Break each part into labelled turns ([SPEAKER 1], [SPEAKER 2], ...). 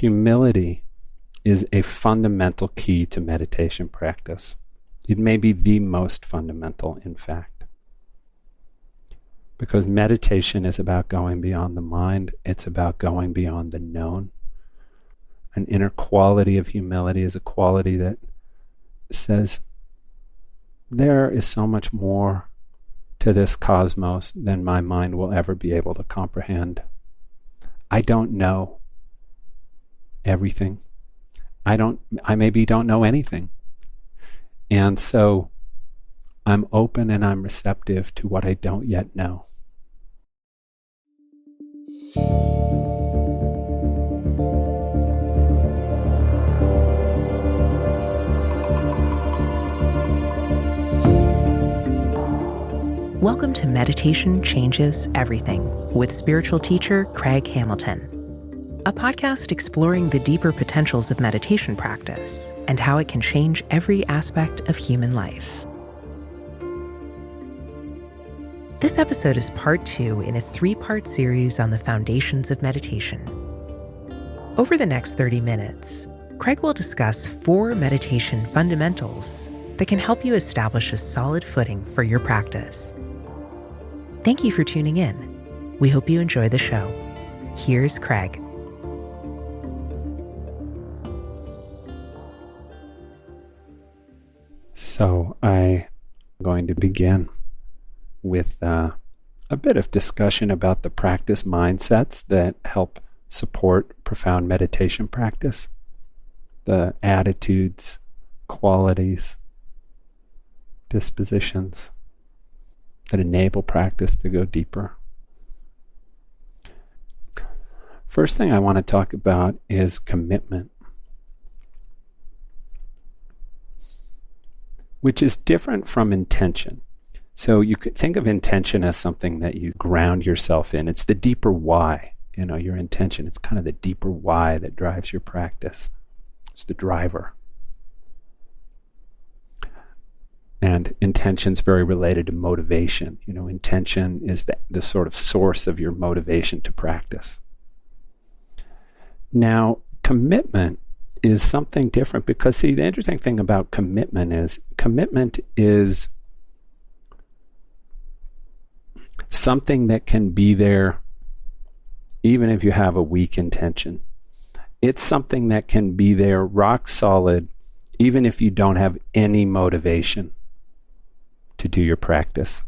[SPEAKER 1] Humility is a fundamental key to meditation practice. It may be the most fundamental, in fact. Because meditation is about going beyond the mind. It's about going beyond the known. An inner quality of humility is a quality that says, there is so much more to this cosmos than my mind will ever be able to comprehend. I don't know everything. I maybe don't know anything. And so I'm open and I'm receptive to what I don't yet know.
[SPEAKER 2] Welcome to Meditation Changes Everything with spiritual teacher Craig Hamilton, a podcast exploring the deeper potentials of meditation practice and how it can change every aspect of human life. This episode is part 2 in a 3-part series on the foundations of meditation. Over the next 30 minutes, Craig will discuss 4 meditation fundamentals that can help you establish a solid footing for your practice. Thank you for tuning in. We hope you enjoy the show. Here's Craig.
[SPEAKER 1] So I'm going to begin with a bit of discussion about the practice mindsets that help support profound meditation practice, the attitudes, qualities, dispositions that enable practice to go deeper. First thing I want to talk about is commitment, which is different from intention. So you could think of intention as something that you ground yourself in. It's the deeper why, your intention. It's kind of the deeper why that drives your practice. It's the driver. And intention's very related to motivation. Intention is the sort of source of your motivation to practice. Now, commitment is something different because, see, the interesting thing about commitment is something that can be there even if you have a weak intention. It's something that can be there rock solid even if you don't have any motivation to do your practice.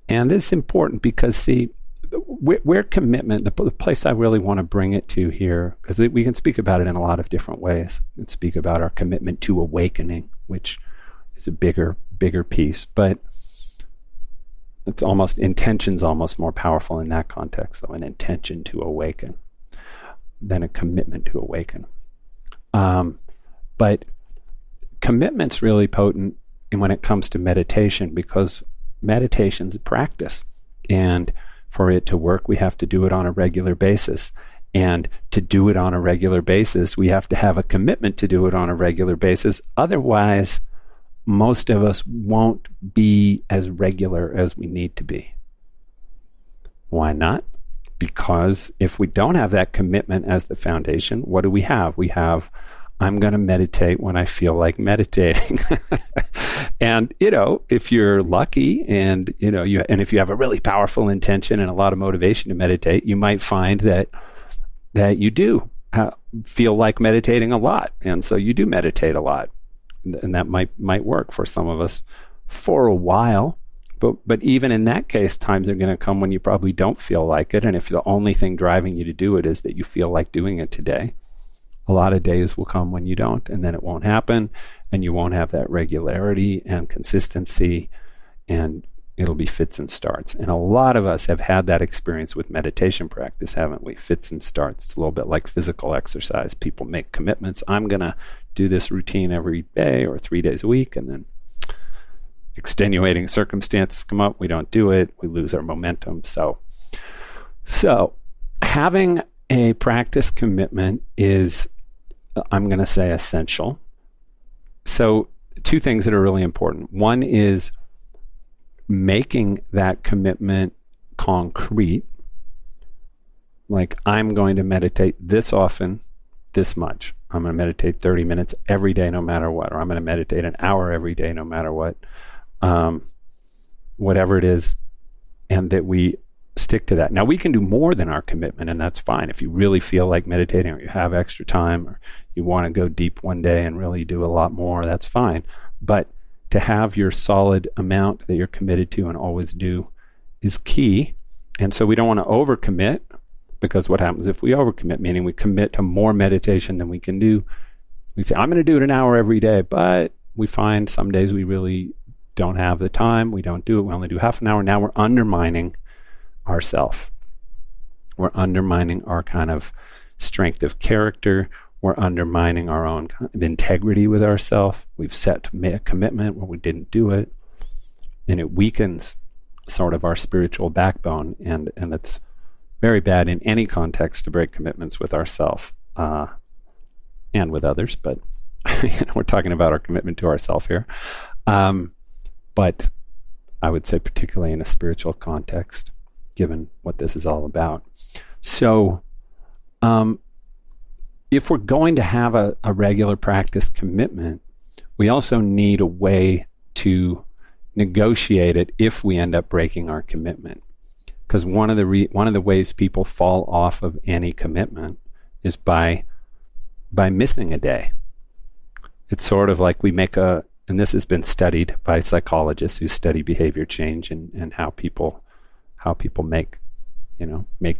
[SPEAKER 1] And this is important because, see, where commitment, the place I really want to bring it to here, because we can speak about it in a lot of different ways. We can speak about our commitment to awakening, which is a bigger piece, but intention's almost more powerful in that context, though, an intention to awaken than a commitment to awaken. But commitment's really potent when it comes to meditation because meditation's a practice. And for it to work, we have to do it on a regular basis. And to do it on a regular basis, we have to have a commitment to do it on a regular basis. Otherwise, most of us won't be as regular as we need to be. Why not? Because if we don't have that commitment as the foundation, what do we have? We have, I'm going to meditate when I feel like meditating. And, if you're lucky and, and if you have a really powerful intention and a lot of motivation to meditate, you might find that you do feel like meditating a lot. And so you do meditate a lot. And that might work for some of us for a while. But even in that case, times are going to come when you probably don't feel like it. And if the only thing driving you to do it is that you feel like doing it today, a lot of days will come when you don't, and then it won't happen, and you won't have that regularity and consistency, and it'll be fits and starts. And a lot of us have had that experience with meditation practice, haven't we? Fits and starts. It's a little bit like physical exercise. People make commitments. I'm going to do this routine every day or 3 days a week, and then extenuating circumstances come up. We don't do it. We lose our momentum. So having a practice commitment is, I'm going to say, essential. So 2 things that are really important. One is making that commitment concrete. Like, I'm going to meditate this often, this much. I'm going to meditate 30 minutes every day, no matter what. Or I'm going to meditate an hour every day, no matter what. Whatever it is, and that we stick to that. Now, we can do more than our commitment, and that's fine. If you really feel like meditating, or you have extra time, or you want to go deep one day and really do a lot more, that's fine. But to have your solid amount that you're committed to and always do is key. And so we don't want to overcommit, because what happens if we overcommit, meaning we commit to more meditation than we can do? We say, I'm going to do it an hour every day, but we find some days we really don't have the time. We don't do it. We only do half an hour. Now we're undermining ourself. We're undermining our kind of strength of character. We're undermining our own kind of integrity with ourselves. We've set a commitment where we didn't do it, and it weakens sort of our spiritual backbone, and it's very bad in any context to break commitments with ourselves and with others, but we're talking about our commitment to ourselves here. But I would say particularly in a spiritual context, given what this is all about. So if we're going to have a regular practice commitment, we also need a way to negotiate it if we end up breaking our commitment. Because one of the ways people fall off of any commitment is by missing a day. It's sort of like we make and this has been studied by psychologists who study behavior change and how people make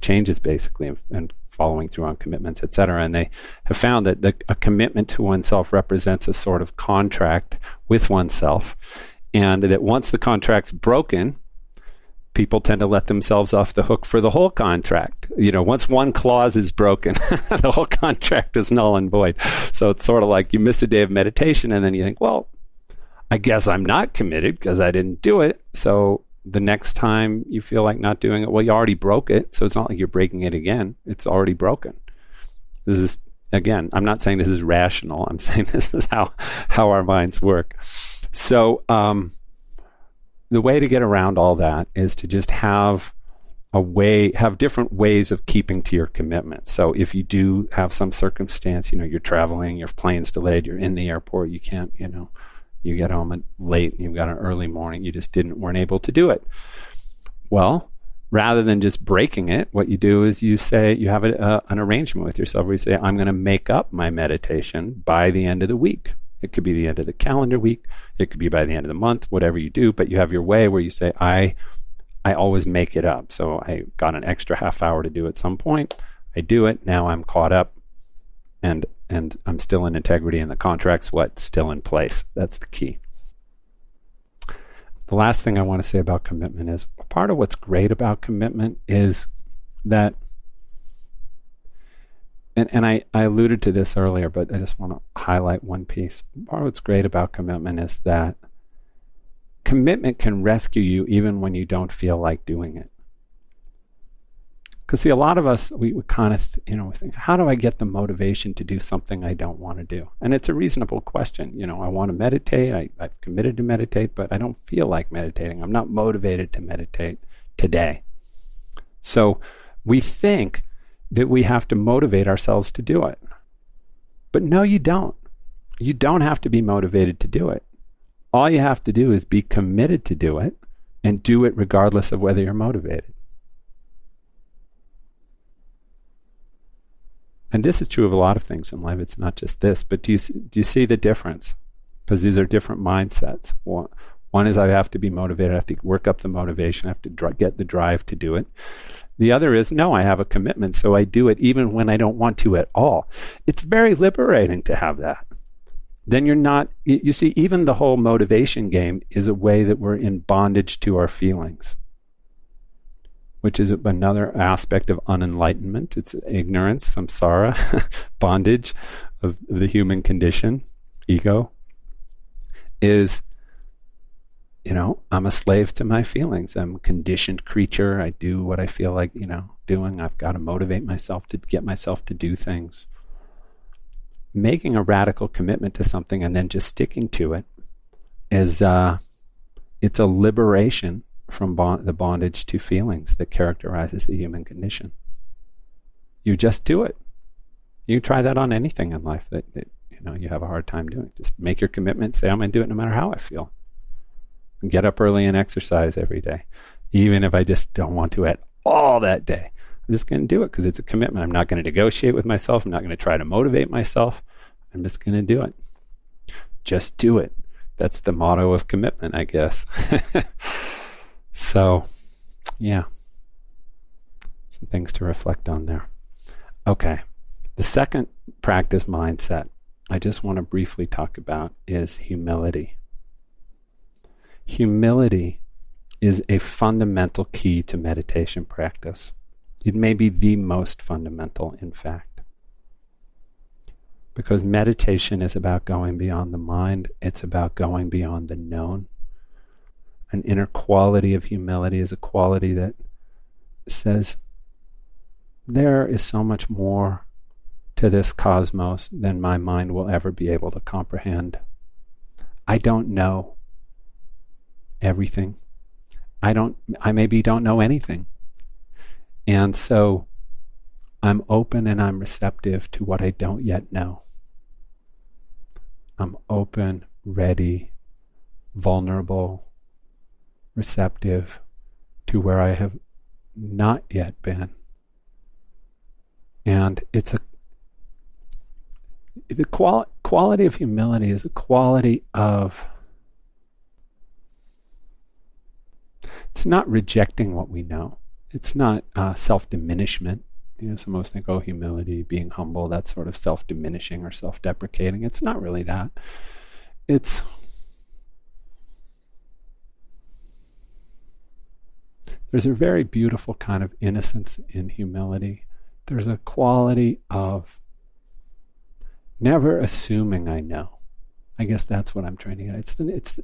[SPEAKER 1] changes basically, and following through on commitments, etc. And they have found that a commitment to oneself represents a sort of contract with oneself, and that once the contract's broken, people tend to let themselves off the hook for the whole contract. Once one clause is broken, the whole contract is null and void. So it's sort of like you miss a day of meditation, and then you think, well, I guess I'm not committed because I didn't do it. So the next time you feel like not doing it, well, you already broke it. So it's not like you're breaking it again. It's already broken. This is, again, I'm not saying this is rational. I'm saying this is how our minds work. So the way to get around all that is to just have different ways of keeping to your commitment. So if you do have some circumstance, you're traveling, your plane's delayed, you're in the airport, you can't, you get home late, you've got an early morning, you just weren't able to do it. Well, rather than just breaking it, what you do is you say, you have an arrangement with yourself where you say, I'm going to make up my meditation by the end of the week. It could be the end of the calendar week. It could be by the end of the month, whatever you do. But you have your way where you say, I always make it up. So I got an extra half hour to do at some point. I do it. Now I'm caught up, and I'm still in integrity, and the contract's still in place. That's the key. The last thing I want to say about commitment is part of what's great about commitment is that, and I alluded to this earlier, but I just want to highlight one piece. Part of what's great about commitment is that commitment can rescue you even when you don't feel like doing it. Because see, a lot of us, we kind of, we think, how do I get the motivation to do something I don't want to do? And it's a reasonable question. I want to meditate. I've committed to meditate, but I don't feel like meditating. I'm not motivated to meditate today. So we think that we have to motivate ourselves to do it. But no, you don't. You don't have to be motivated to do it. All you have to do is be committed to do it, and do it regardless of whether you're motivated. And this is true of a lot of things in life. It's not just this, but do you see the difference? Because these are different mindsets. One is I have to be motivated. I have to work up the motivation. I have to get the drive to do it. The other is, no, I have a commitment, so I do it even when I don't want to at all. It's very liberating to have that. Then you're not, you see, even the whole motivation game is a way that we're in bondage to our feelings, which is another aspect of unenlightenment. It's ignorance, samsara, bondage of the human condition, ego, is, I'm a slave to my feelings. I'm a conditioned creature. I do what I feel like, doing. I've got to motivate myself to get myself to do things. Making a radical commitment to something and then just sticking to it is, it's a liberation from the bondage to feelings that characterizes the human condition. You just do it. You try that on anything in life that you have a hard time doing. Just make your commitment, say, I'm going to do it no matter how I feel. And get up early and exercise every day. Even if I just don't want to at all that day. I'm just going to do it because it's a commitment. I'm not going to negotiate with myself. I'm not going to try to motivate myself. I'm just going to do it. Just do it. That's the motto of commitment, I guess. So, yeah. Some things to reflect on there. Okay. The second practice mindset I just want to briefly talk about is humility. Humility is a fundamental key to meditation practice. It may be the most fundamental, in fact. Because meditation is about going beyond the mind. It's about going beyond the known. An inner quality of humility is a quality that says, there is so much more to this cosmos than my mind will ever be able to comprehend. I don't know everything. I maybe don't know anything. And so I'm open and I'm receptive to what I don't yet know. I'm open, ready, vulnerable, receptive to where I have not yet been. And it's the quality of humility is a quality of, it's not rejecting what we know. It's not self-diminishment. Some of us think, humility, being humble, that's sort of self-diminishing or self-deprecating. It's not really that. There's a very beautiful kind of innocence in humility. There's a quality of never assuming I know. I guess that's what I'm trying to get.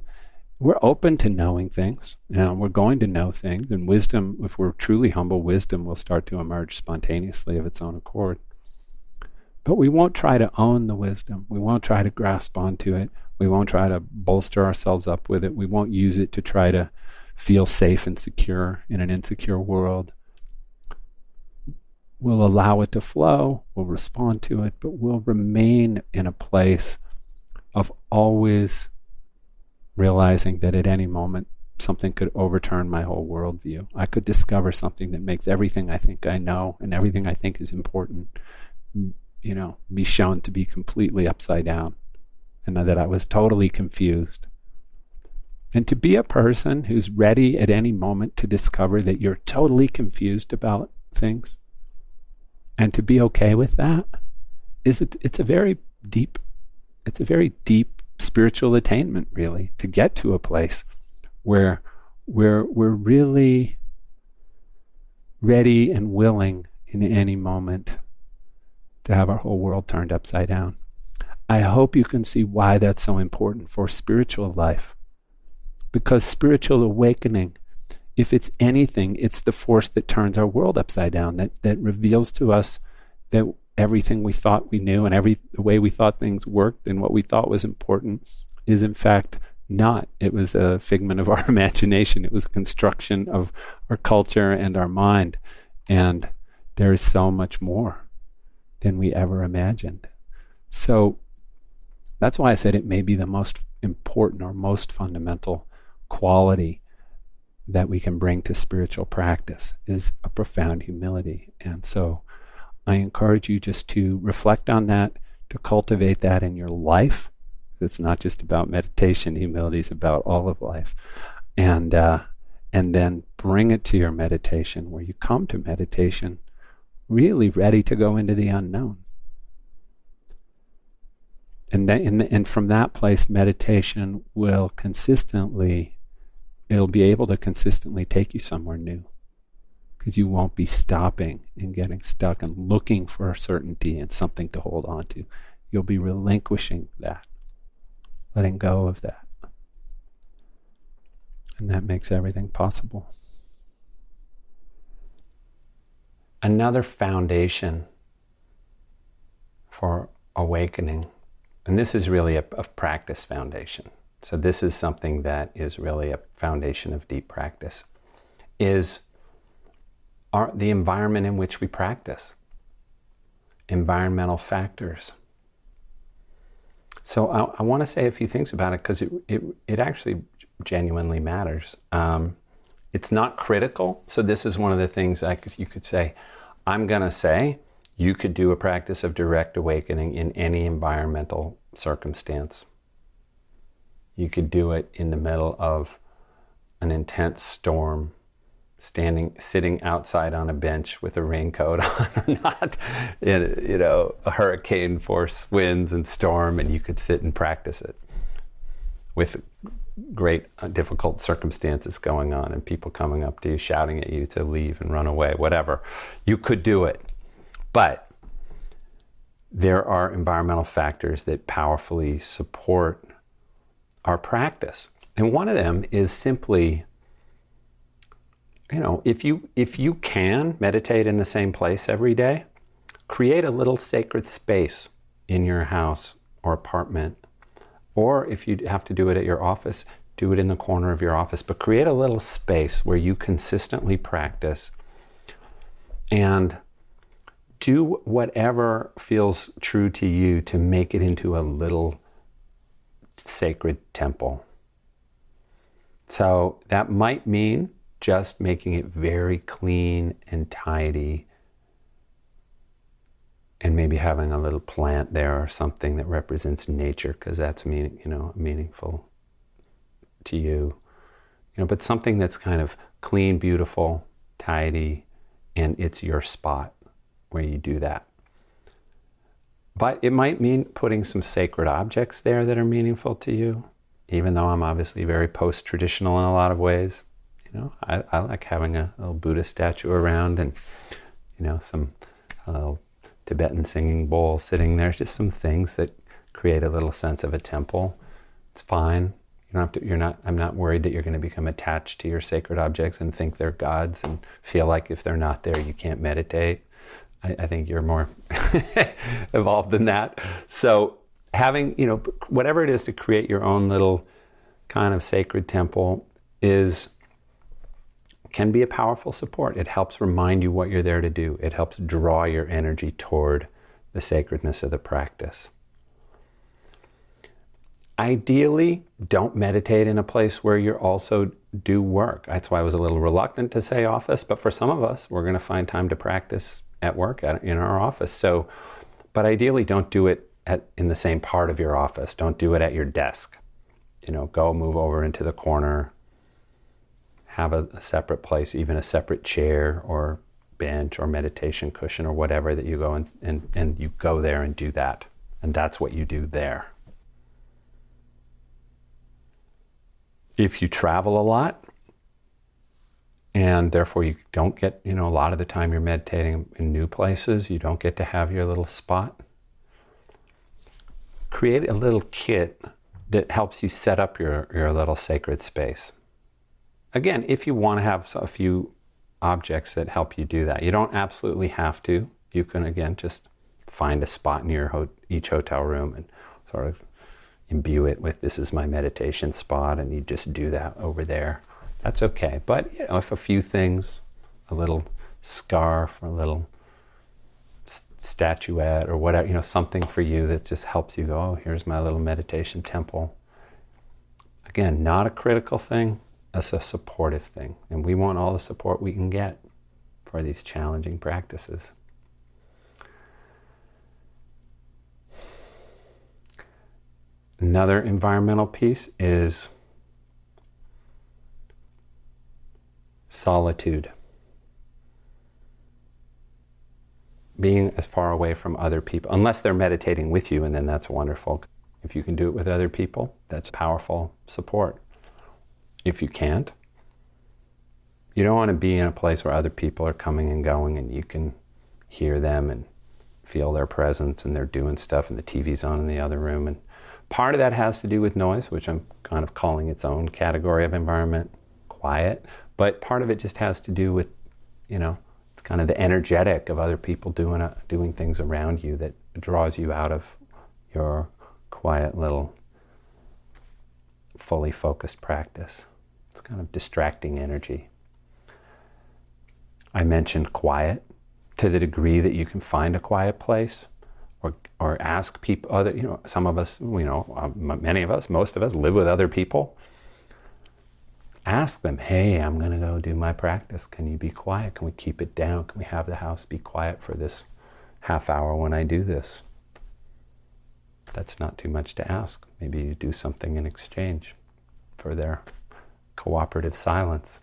[SPEAKER 1] We're open to knowing things. We're going to know things. And wisdom, if we're truly humble, wisdom will start to emerge spontaneously of its own accord. But we won't try to own the wisdom. We won't try to grasp onto it. We won't try to bolster ourselves up with it. We won't use it to try to feel safe and secure in an insecure world. We'll allow it to flow. We'll respond to it. But we'll remain in a place of always realizing that at any moment something could overturn my whole worldview. I could discover something that makes everything I think I know and everything I think is important, be shown to be completely upside down, and that I was totally confused. And to be a person who's ready at any moment to discover that you're totally confused about things, and to be okay with that, it's a very deep spiritual attainment, really, to get to a place where we're really ready and willing in any moment to have our whole world turned upside down. I hope you can see why that's so important for spiritual life. Because spiritual awakening, if it's anything, it's the force that turns our world upside down, that reveals to us that everything we thought we knew and the way we thought things worked and what we thought was important is in fact not. It was a figment of our imagination. It was a construction of our culture and our mind. And there is so much more than we ever imagined. So that's why I said it may be the most important or most fundamental quality that we can bring to spiritual practice is a profound humility. And so I encourage you just to reflect on that, to cultivate that in your life. It's not just about meditation. Humility is about all of life. And then bring it to your meditation, where you come to meditation really ready to go into the unknown. And from that place, meditation will it'll be able to consistently take you somewhere new. Because you won't be stopping and getting stuck and looking for certainty and something to hold on to. You'll be relinquishing that, letting go of that. And that makes everything possible. Another foundation for awakening, and this is really a practice foundation. So this is something that is really a foundation of deep practice, is the environment in which we practice. environmental factors. So I want to say a few things about it because it actually genuinely matters. It's not critical. So this is one of the things you could say, I'm going to say you could do a practice of direct awakening in any environmental circumstance. You could do it in the middle of an intense storm, sitting outside on a bench with a raincoat on or not, in, a hurricane force winds and storm, and you could sit and practice it with great difficult circumstances going on and people coming up to you, shouting at you to leave and run away, whatever. You could do it. But there are environmental factors that powerfully support our practice. And one of them is simply, if you can meditate in the same place every day, create a little sacred space in your house or apartment. Or if you have to do it at your office, do it in the corner of your office. But create a little space where you consistently practice and do whatever feels true to you to make it into a little sacred temple. So that might mean just making it very clean and tidy, and maybe having a little plant there or something that represents nature, because that's meaningful to you. But something that's kind of clean, beautiful, tidy, and it's your spot where you do that. But it might mean putting some sacred objects there that are meaningful to you, even though I'm obviously very post-traditional in a lot of ways. I like having a little Buddha statue around and, some Tibetan singing bowl sitting there, just some things that create a little sense of a temple. It's fine. I'm not worried that you're going to become attached to your sacred objects and think they're gods and feel like if they're not there, you can't meditate. I think you're more evolved than that. So having, whatever it is to create your own little kind of sacred temple can be a powerful support. It helps remind you what you're there to do. It helps draw your energy toward the sacredness of the practice. Ideally, don't meditate in a place where you also do work. That's why I was a little reluctant to say office, but for some of us, we're going to find time to practice at work in our office. But ideally, don't do it in the same part of your office. Don't do it at your desk. Go move over into the corner, have a separate place, even a separate chair or bench or meditation cushion or whatever that you go and you go there and do that. And that's what you do there. If you travel a lot, and therefore you don't get, a lot of the time you're meditating in new places, you don't get to have your little spot, create a little kit that helps you set up your little sacred space. Again, if you want to have a few objects that help you do that, you don't absolutely have to. You can, again, just find a spot near each hotel room and sort of imbue it with, this is my meditation spot, and you just do that over there. That's okay. But if a few things, a little scarf or a little statuette or whatever, something for you that just helps you go, oh, here's my little meditation temple. Again, not a critical thing, it's a supportive thing. And we want all the support we can get for these challenging practices. Another environmental piece is solitude. Being as far away from other people, unless they're meditating with you, and then that's wonderful. If you can do it with other people, that's powerful support. If you can't, you don't want to be in a place where other people are coming and going and you can hear them and feel their presence and they're doing stuff and the TV's on in the other room. And part of that has to do with noise, which I'm kind of calling its own category of environment, quiet. But part of it just has to do with, it's kind of the energetic of other people doing things around you that draws you out of your quiet little fully focused practice. It's kind of distracting energy. I mentioned quiet. to the degree that you can find a quiet place, or ask people, some of us, many of us, most of us live with other people. Ask them, hey, I'm going to go do my practice. Can you be quiet? Can we keep it down? Can we have the house be quiet for this half hour when I do this? That's not too much to ask. Maybe you do something in exchange for their cooperative silence.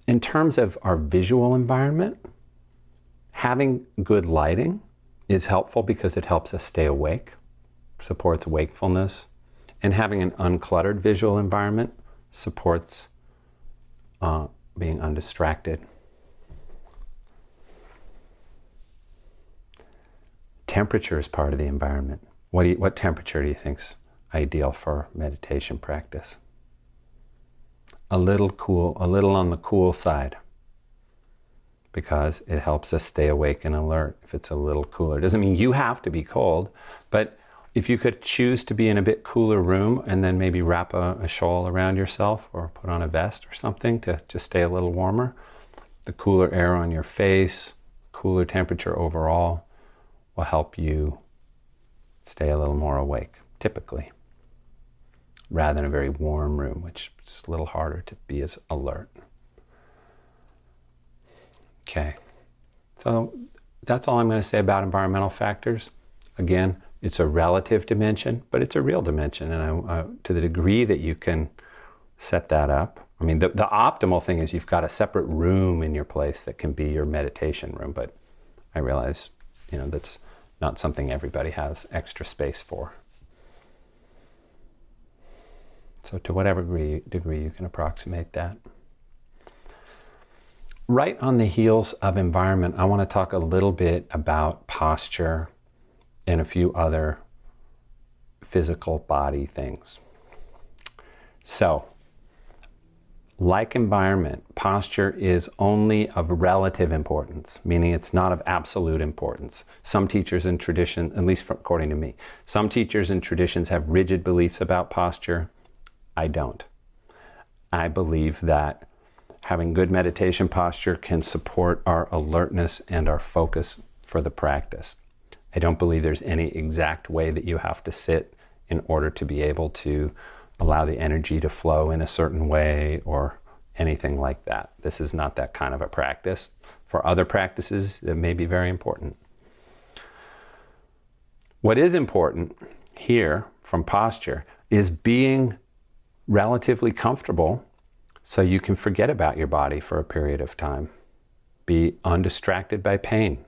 [SPEAKER 1] In terms of our visual environment, having good lighting is helpful because it helps us stay awake, supports wakefulness, and having an uncluttered visual environment supports being undistracted. Temperature is part of the environment. What temperature do you think's ideal for meditation practice? A little cool, a little on the cool side, because it helps us stay awake and alert if it's a little cooler. It doesn't mean you have to be cold, but if you could choose to be in a bit cooler room and then maybe wrap a shawl around yourself or put on a vest or something to just stay a little warmer, the cooler air on your face, cooler temperature overall will help you stay a little more awake, typically, rather than a very warm room, which is a little harder to be as alert. Okay, so that's all I'm going to say about environmental factors. Again, it's a relative dimension, but it's a real dimension. And to the degree that you can set that up, I mean, the optimal thing is you've got a separate room in your place that can be your meditation room. But I realize, that's not something everybody has extra space for. So to whatever degree you can approximate that. Right on the heels of environment, I want to talk a little bit about posture and a few other physical body things. So, like environment, posture is only of relative importance, meaning it's not of absolute importance. Some teachers and tradition, at least according to me, some teachers and traditions have rigid beliefs about posture. I don't. I believe that having good meditation posture can support our alertness and our focus for the practice. I don't believe there's any exact way that you have to sit in order to be able to allow the energy to flow in a certain way or anything like that. This is not that kind of a practice. For other practices, it may be very important. What is important here from posture is being relatively comfortable so you can forget about your body for a period of time. Be undistracted by pain.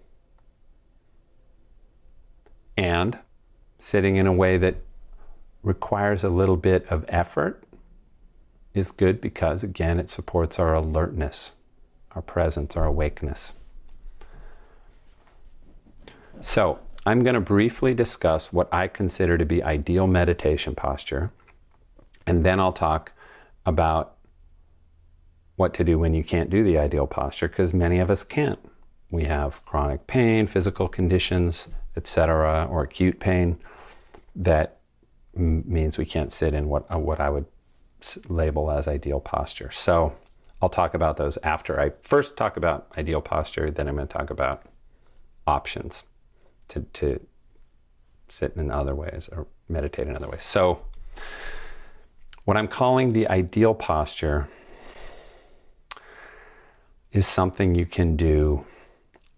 [SPEAKER 1] And sitting in a way that requires a little bit of effort is good because, again, it supports our alertness, our presence, our awakeness. So, I'm going to briefly discuss what I consider to be ideal meditation posture, and then I'll talk about what to do when you can't do the ideal posture, because many of us can't. We have chronic pain, physical conditions, etc., or acute pain that means we can't sit in what I would label as ideal posture. So I'll talk about those after I first talk about ideal posture, then I'm going to talk about options to sit in other ways or meditate in other ways. So what I'm calling the ideal posture is something you can do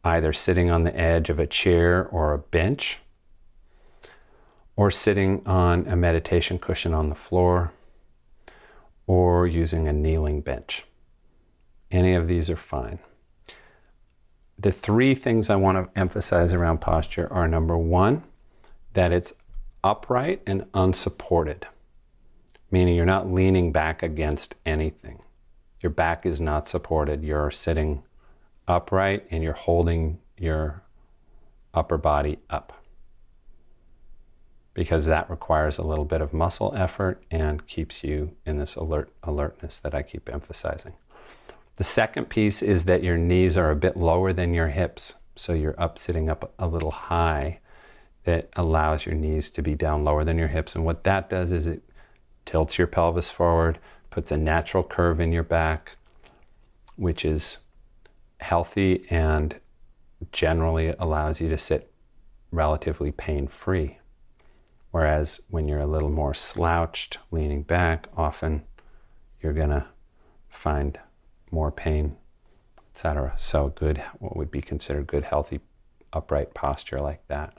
[SPEAKER 1] either sitting on the edge of a chair or a bench, or sitting on a meditation cushion on the floor, or using a kneeling bench. Any of these are fine. The three things I want to emphasize around posture are, number one, that it's upright and unsupported, meaning you're not leaning back against anything. Your back is not supported. You're sitting upright and you're holding your upper body up, because that requires a little bit of muscle effort and keeps you in this alertness that I keep emphasizing. The second piece is that your knees are a bit lower than your hips, so you're sitting up a little high. That allows your knees to be down lower than your hips, and what that does is it tilts your pelvis forward, puts a natural curve in your back, which is healthy and generally allows you to sit relatively pain-free. Whereas when you're a little more slouched, leaning back, often you're going to find more pain, etc. So good, what would be considered good, healthy, upright posture like that.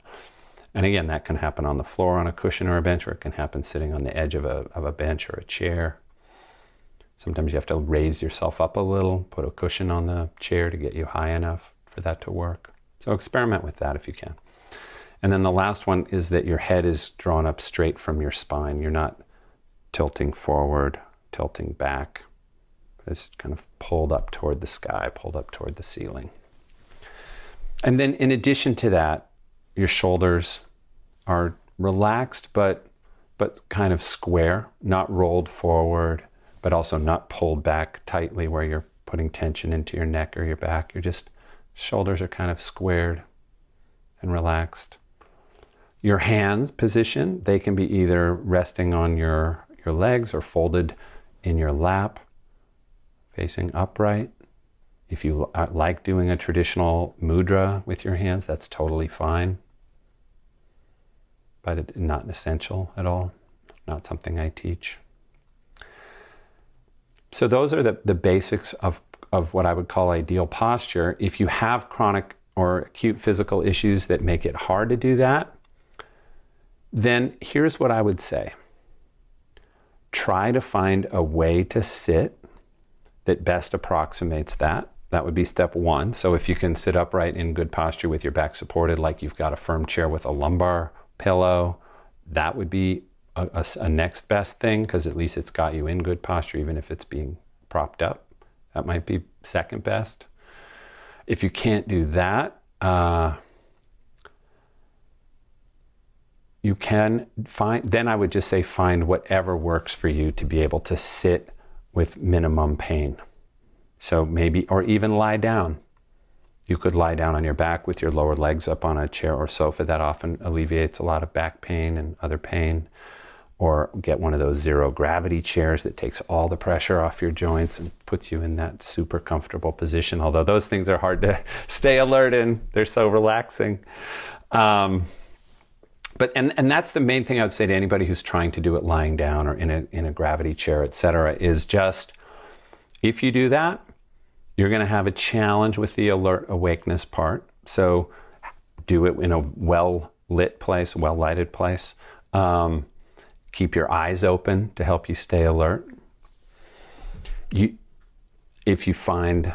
[SPEAKER 1] And again, that can happen on the floor on a cushion or a bench, or it can happen sitting on the edge of a bench or a chair. Sometimes you have to raise yourself up a little, put a cushion on the chair to get you high enough for that to work. So experiment with that if you can. And then the last one is that your head is drawn up straight from your spine. You're not tilting forward, tilting back. It's kind of pulled up toward the sky, pulled up toward the ceiling. And then in addition to that, your shoulders are relaxed, but kind of square, not rolled forward, but also not pulled back tightly where you're putting tension into your neck or your back. Shoulders are kind of squared and relaxed. Your hands position, they can be either resting on your legs or folded in your lap, facing upright. If you like doing a traditional mudra with your hands, that's totally fine. But it's not essential at all, not something I teach. So those are the basics of what I would call ideal posture. If you have chronic or acute physical issues that make it hard to do that, then here's what I would say. Try to find a way to sit that best approximates that. That would be step one. So if you can sit upright in good posture with your back supported, like you've got a firm chair with a lumbar pillow, that would be a next best thing, because at least it's got you in good posture, even if it's being propped up. That might be second best. If you can't do that, you can then I would just say find whatever works for you to be able to sit with minimum pain. So maybe, or even lie down. You could lie down on your back with your lower legs up on a chair or sofa. That often alleviates a lot of back pain and other pain. Or get one of those zero gravity chairs that takes all the pressure off your joints and puts you in that super comfortable position. Although those things are hard to stay alert in, they're so relaxing. But that's the main thing I would say to anybody who's trying to do it lying down or in a gravity chair, etc., is just, if you do that, you're going to have a challenge with the alert awakeness part. So do it in a well-lit place, well-lighted place. Keep your eyes open to help you stay alert. If you find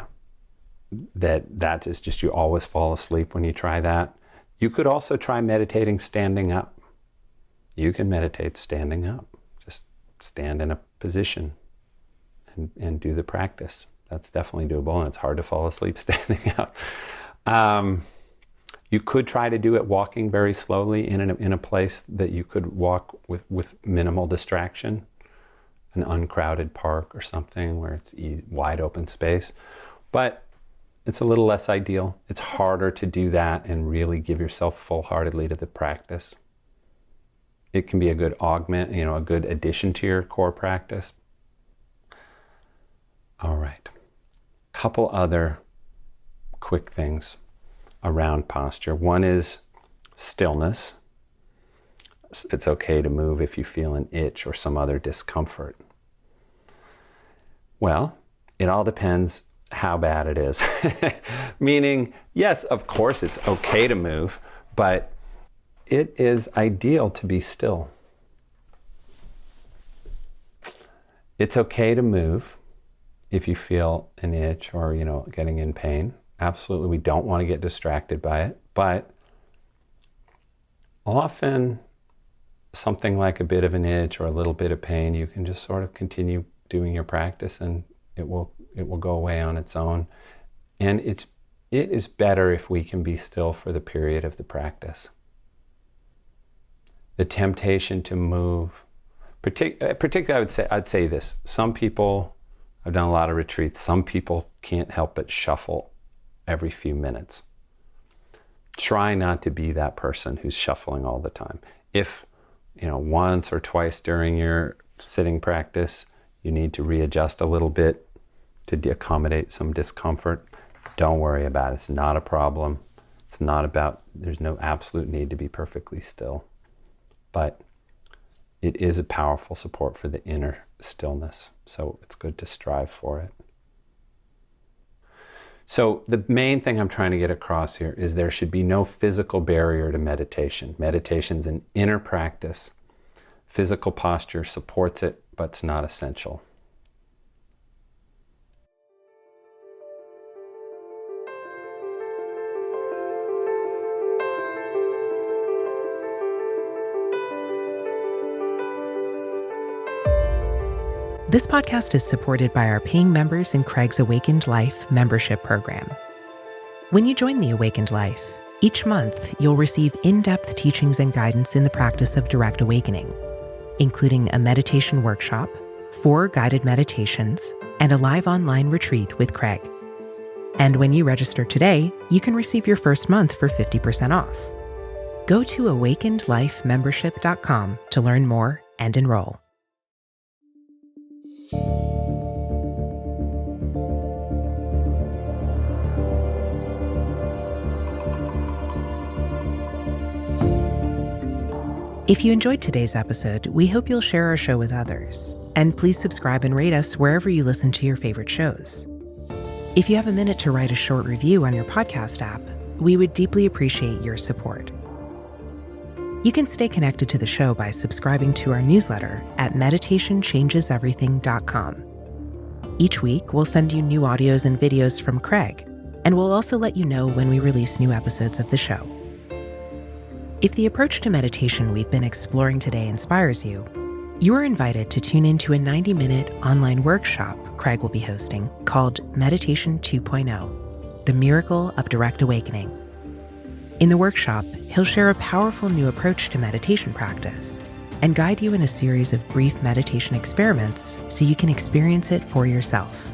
[SPEAKER 1] that is just you always fall asleep when you try that, you could also try meditating standing up. You can meditate standing up. Just stand in a position and do the practice. That's definitely doable, and it's hard to fall asleep standing up. You could try to do it walking very slowly in a place that you could walk with minimal distraction, an uncrowded park or something where it's wide open space. But it's a little less ideal. It's harder to do that and really give yourself full-heartedly to the practice. It can be a good augment, a good addition to your core practice. All right. Couple other quick things around posture. One is stillness. It's okay to move if you feel an itch or some other discomfort. Well, it all depends how bad it is. Meaning, yes, of course it's okay to move, but it is ideal to be still. It's okay to move if you feel an itch or, getting in pain. Absolutely, we don't want to get distracted by it, but often something like a bit of an itch or a little bit of pain, you can just sort of continue doing your practice and it will go away on its own. And it is better if we can be still for the period of the practice. The temptation to move, particularly I'd say this, some people, I've done a lot of retreats, some people can't help but shuffle every few minutes. Try not to be that person who's shuffling all the time. If, once or twice during your sitting practice, you need to readjust a little bit, to accommodate some discomfort, don't worry about it. It's not a problem. It's not about, there's no absolute need to be perfectly still. But it is a powerful support for the inner stillness. So it's good to strive for it. So the main thing I'm trying to get across here is there should be no physical barrier to meditation. Meditation's an inner practice. Physical posture supports it, but it's not essential.
[SPEAKER 2] This podcast is supported by our paying members in Craig's Awakened Life membership program. When you join the Awakened Life, each month you'll receive in-depth teachings and guidance in the practice of direct awakening, including a meditation workshop, 4 guided meditations, and a live online retreat with Craig. And when you register today, you can receive your first month for 50% off. Go to awakenedlifemembership.com to learn more and enroll. If you enjoyed today's episode, we hope you'll share our show with others. And please subscribe and rate us wherever you listen to your favorite shows. If you have a minute to write a short review on your podcast app, we would deeply appreciate your support. You can stay connected to the show by subscribing to our newsletter at meditationchangeseverything.com. Each week, we'll send you new audios and videos from Craig, and we'll also let you know when we release new episodes of the show. If the approach to meditation we've been exploring today inspires you, you are invited to tune into a 90-minute online workshop Craig will be hosting called Meditation 2.0, The Miracle of Direct Awakening. In the workshop, he'll share a powerful new approach to meditation practice and guide you in a series of brief meditation experiments so you can experience it for yourself.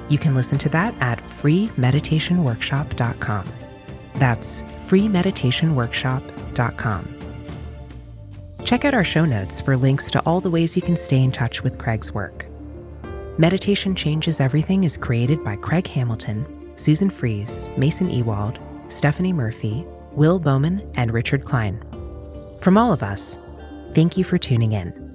[SPEAKER 2] You can listen to that at freemeditationworkshop.com. That's freemeditationworkshop.com. Check out our show notes for links to all the ways you can stay in touch with Craig's work. Meditation Changes Everything is created by Craig Hamilton, Susan Fries, Mason Ewald, Stephanie Murphy, Will Bowman, and Richard Klein. From all of us, thank you for tuning in.